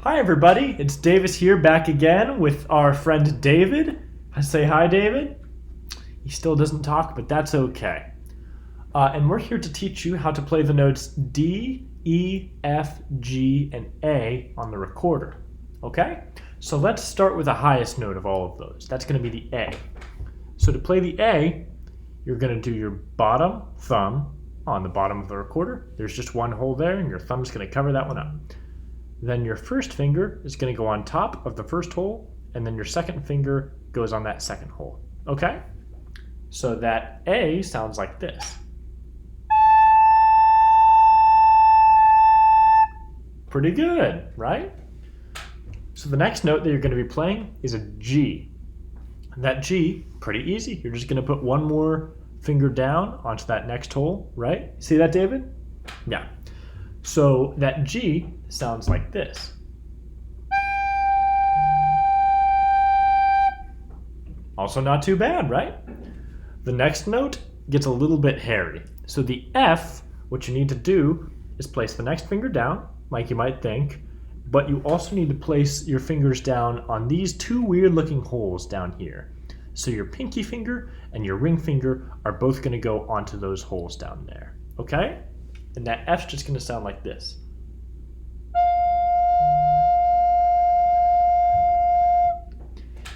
Hi everybody, it's Davis here back again with our friend David. I say hi David. He still doesn't talk, but that's okay. And we're here to teach you how to play the notes D, E, F, G, and A on the recorder. Okay? So let's start with the highest note of all of those. That's going to be the A. So to play the A, you're going to do your bottom thumb on the bottom of the recorder. There's just one hole there, and your thumb's going to cover that one up. Then your first finger is going to go on top of the first hole, and then your second finger goes on that second hole. Okay? So that A sounds like this. Pretty good, right? So the next note that you're going to be playing is a G. And that G, pretty easy. You're just going to put one more finger down onto that next hole, right? See that, David? Yeah. So that G sounds like this. Also not too bad, right? The next note gets a little bit hairy. So the F, what you need to do is place the next finger down, like you might think, but you also need to place your fingers down on these two weird looking holes down here. So your pinky finger and your ring finger are both going to go onto those holes down there, okay? And that F's just going to sound like this.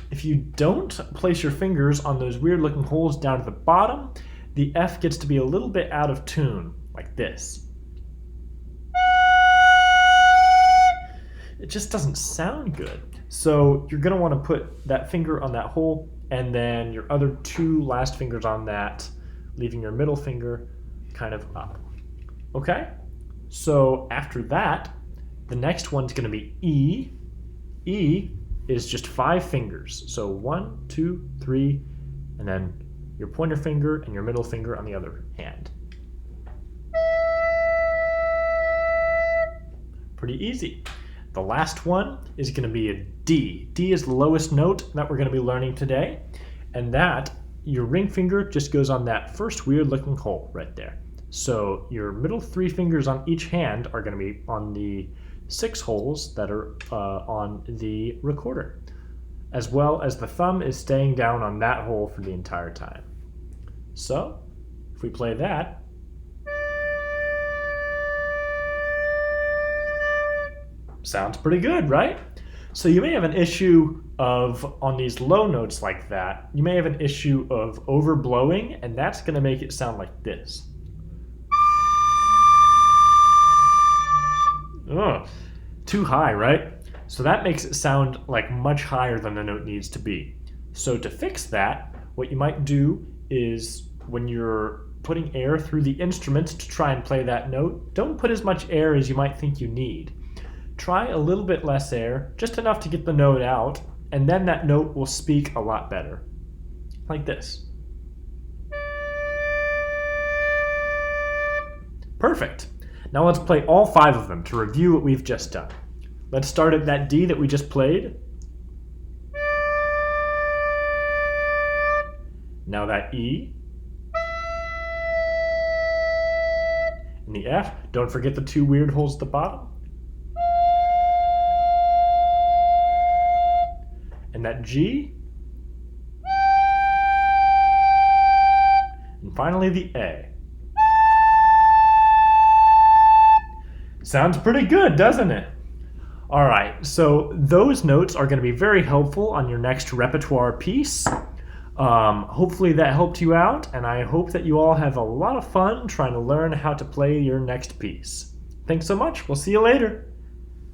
If you don't place your fingers on those weird looking holes down at the bottom, the F gets to be a little bit out of tune, like this. It just doesn't sound good. So you're going to want to put that finger on that hole and then your other two last fingers on that, leaving your middle finger kind of up. Okay? So after that, the next one's going to be E. E is just 5 fingers. So 1, 2, 3, and then your pointer finger and your middle finger on the other hand. Pretty easy. The last one is going to be a D. D is the lowest note that we're going to be learning today. And that, your ring finger just goes on that first weird looking hole right there. So your middle 3 fingers on each hand are going to be on the 6 holes that are on the recorder, as well as the thumb is staying down on that hole for the entire time. So if we play that, sounds pretty good, right? So you may have an issue of, on these low notes like that, you may have an issue of overblowing, and that's going to make it sound like this. Ugh, too high, right? So that makes it sound like much higher than the note needs to be. So to fix that, what you might do is when you're putting air through the instrument to try and play that note, don't put as much air as you might think you need. Try a little bit less air, just enough to get the note out, and then that note will speak a lot better. Like this. Perfect. Now let's play all 5 of them to review what we've just done. Let's start at that D that we just played. Now that E. And the F. Don't forget the 2 weird holes at the bottom. And that G. And finally the A. Sounds pretty good, doesn't it? All right, so those notes are going to be very helpful on your next repertoire piece. Hopefully that helped you out, and I hope that you all have a lot of fun trying to learn how to play your next piece. Thanks so much. We'll see you later.